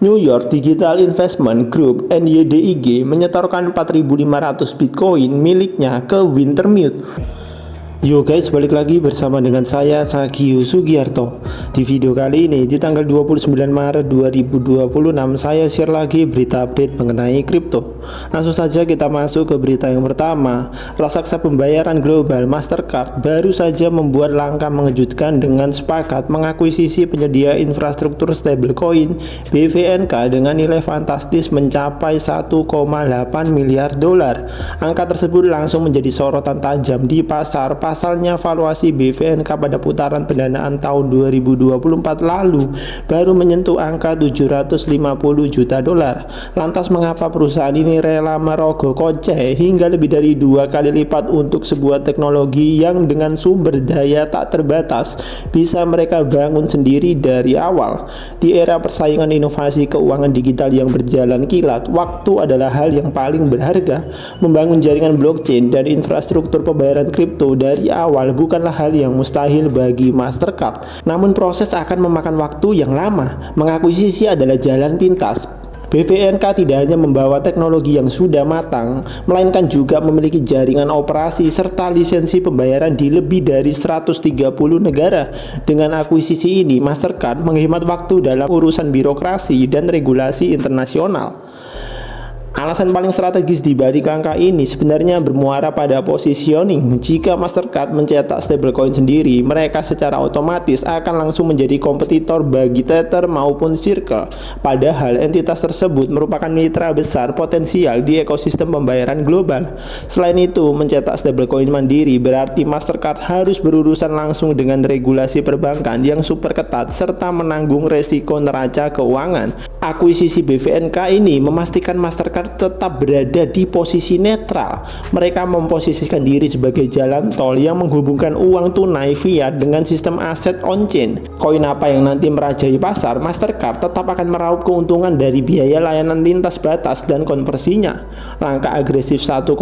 New York Digital Investment Group (NYDIG) menyetorkan 4.500 Bitcoin miliknya ke Wintermute. Yo guys, balik lagi bersama dengan saya Sagio Sugiarto. Di video kali ini di tanggal 29 Maret 2026 saya share lagi berita update mengenai kripto. Langsung saja kita masuk ke berita yang pertama. Raksasa pembayaran global Mastercard baru saja membuat langkah mengejutkan dengan sepakat mengakuisisi penyedia infrastruktur stablecoin BVNK dengan nilai fantastis mencapai 1,8 miliar dolar. Angka tersebut langsung menjadi sorotan tajam di pasar. Pasalnya valuasi BVNK pada putaran pendanaan tahun 2024 lalu baru menyentuh angka 750 juta dolar. Lantas mengapa perusahaan ini rela merogoh kocek hingga lebih dari 2 kali lipat untuk sebuah teknologi yang dengan sumber daya tak terbatas bisa mereka bangun sendiri dari awal? Di era persaingan inovasi keuangan digital yang berjalan kilat, waktu adalah hal yang paling berharga. Membangun jaringan blockchain dan infrastruktur pembayaran kripto dari awal bukanlah hal yang mustahil bagi Mastercard. Namun proses akan memakan waktu yang lama. Mengakuisisi adalah jalan pintas. BVNK tidak hanya membawa teknologi yang sudah matang, melainkan juga memiliki jaringan operasi serta lisensi pembayaran di lebih dari 130 negara. Dengan akuisisi ini, Mastercard menghemat waktu dalam urusan birokrasi dan regulasi internasional. Alasan paling strategis di balik angka ini sebenarnya bermuara pada positioning. Jika Mastercard mencetak stablecoin sendiri, mereka secara otomatis akan langsung menjadi kompetitor bagi Tether maupun Circle. Padahal entitas tersebut merupakan mitra besar potensial di ekosistem pembayaran global. Selain itu, mencetak stablecoin mandiri berarti Mastercard harus berurusan langsung dengan regulasi perbankan yang super ketat serta menanggung resiko neraca keuangan. Akuisisi BVNK ini memastikan Mastercard tetap berada di posisi netral. Mereka memposisikan diri sebagai jalan tol yang menghubungkan uang tunai fiat dengan sistem aset on-chain. Koin apa yang nanti merajai pasar, Mastercard tetap akan meraup keuntungan dari biaya layanan lintas batas dan konversinya. Langkah agresif 1,8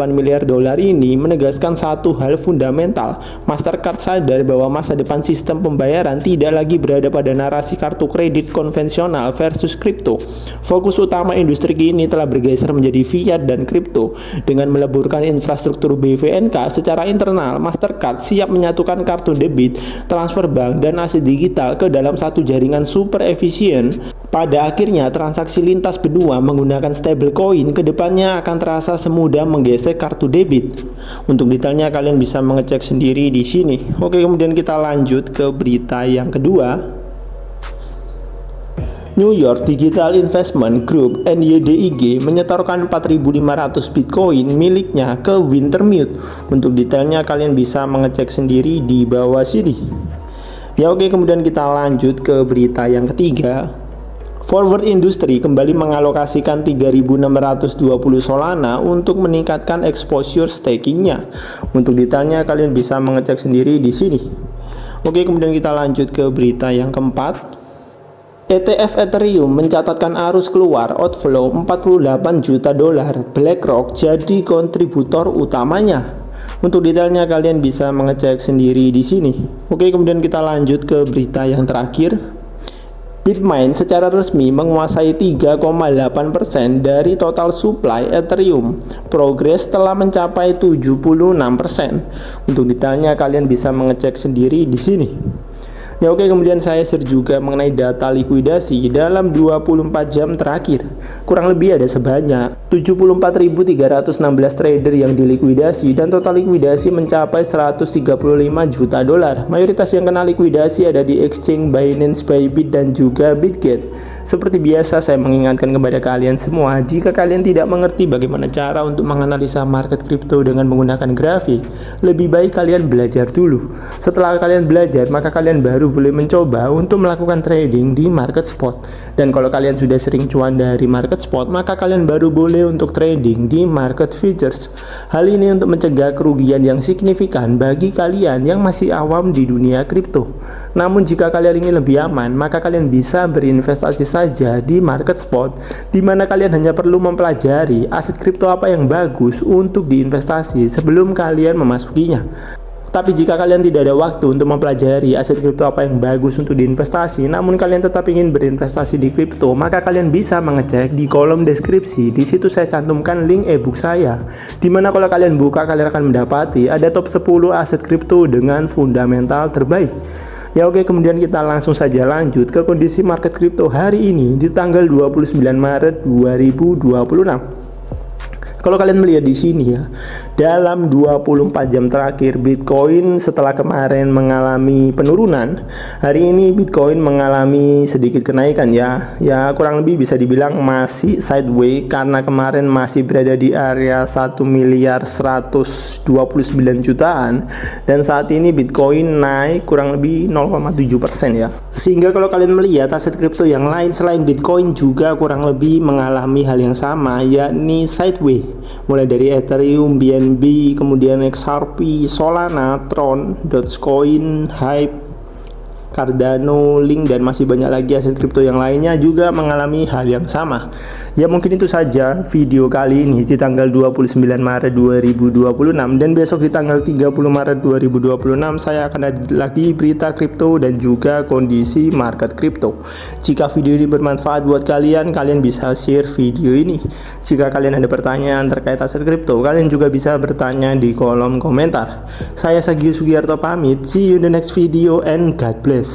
miliar dolar ini menegaskan satu hal fundamental. Mastercard sadar bahwa masa depan sistem pembayaran tidak lagi berada pada narasi kartu kredit konvensional versus kripto. Fokus utama industri kini telah bergeser menjadi fiat dan kripto. Dengan meleburkan infrastruktur BVNK secara internal, Mastercard siap menyatukan kartu debit, transfer bank, dan aset digital ke dalam satu jaringan super efisien. Pada akhirnya, transaksi lintas benua menggunakan stablecoin kedepannya akan terasa semudah menggesek kartu debit. Untuk detailnya kalian bisa mengecek sendiri di sini. Oke, kemudian kita lanjut ke berita yang kedua. New York Digital Investment Group (NYDIG) menyetorkan 4.500 Bitcoin miliknya ke Wintermute. Untuk detailnya kalian bisa mengecek sendiri di bawah sini. Ya oke, kemudian kita lanjut ke berita yang ketiga. Forward Industry kembali mengalokasikan 3.620 Solana untuk meningkatkan exposure stakingnya. Untuk detailnya kalian bisa mengecek sendiri di sini. Oke, kemudian kita lanjut ke berita yang keempat. ETF Ethereum mencatatkan arus keluar outflow 48 juta dolar. BlackRock jadi kontributor utamanya. Untuk detailnya kalian bisa mengecek sendiri di sini. Oke, kemudian kita lanjut ke berita yang terakhir. Bitmain secara resmi menguasai 3,8% dari total supply Ethereum. Progres telah mencapai 76%. Untuk detailnya kalian bisa mengecek sendiri di sini. Ya oke, kemudian saya share juga mengenai data likuidasi dalam 24 jam terakhir. Kurang lebih ada sebanyak 74.316 trader yang dilikuidasi dan total likuidasi mencapai 135 juta dolar. Mayoritas yang kena likuidasi ada di exchange Binance, Bybit, dan juga Bitget. Seperti biasa, saya mengingatkan kepada kalian semua, jika kalian tidak mengerti bagaimana cara untuk menganalisa market kripto dengan menggunakan grafik, lebih baik kalian belajar dulu. Setelah kalian belajar, maka kalian baru boleh mencoba untuk melakukan trading di market spot. Dan kalau kalian sudah sering cuan dari market spot, maka kalian baru boleh untuk trading di market futures. Hal ini untuk mencegah kerugian yang signifikan bagi kalian yang masih awam di dunia kripto. Namun jika kalian ingin lebih aman, maka kalian bisa berinvestasi saja di market spot, di mana kalian hanya perlu mempelajari aset kripto apa yang bagus untuk diinvestasi sebelum kalian memasukinya. Tapi jika kalian tidak ada waktu untuk mempelajari aset kripto apa yang bagus untuk diinvestasi, namun kalian tetap ingin berinvestasi di kripto, maka kalian bisa mengecek di kolom deskripsi. Di situ saya cantumkan link ebook saya, dimana kalau kalian buka, kalian akan mendapati ada top 10 aset kripto dengan fundamental terbaik. Ya oke, kemudian kita langsung saja lanjut ke kondisi market kripto hari ini di tanggal 29 Maret 2026. Kalau kalian melihat di sini ya, dalam 24 jam terakhir Bitcoin setelah kemarin mengalami penurunan, hari ini Bitcoin mengalami sedikit kenaikan ya. Ya kurang lebih bisa dibilang masih sideways karena kemarin masih berada di area 1.129 jutaan dan saat ini Bitcoin naik kurang lebih 0,7% ya. Sehingga kalau kalian melihat aset kripto yang lain selain Bitcoin juga kurang lebih mengalami hal yang sama, yakni sideways. Mulai dari Ethereum, BNB, kemudian XRP, Solana, Tron, Dogecoin, Hype, Cardano, Link, dan masih banyak lagi aset kripto yang lainnya juga mengalami hal yang sama. Ya mungkin itu saja video kali ini di tanggal 29 Maret 2026, dan besok di tanggal 30 Maret 2026 saya akan ada lagi berita kripto dan juga kondisi market kripto. Jika video ini bermanfaat buat kalian, kalian bisa share video ini. Jika kalian ada pertanyaan terkait aset kripto, kalian juga bisa bertanya di kolom komentar. Saya Sagius Sugiarto pamit, see you in the next video and God bless.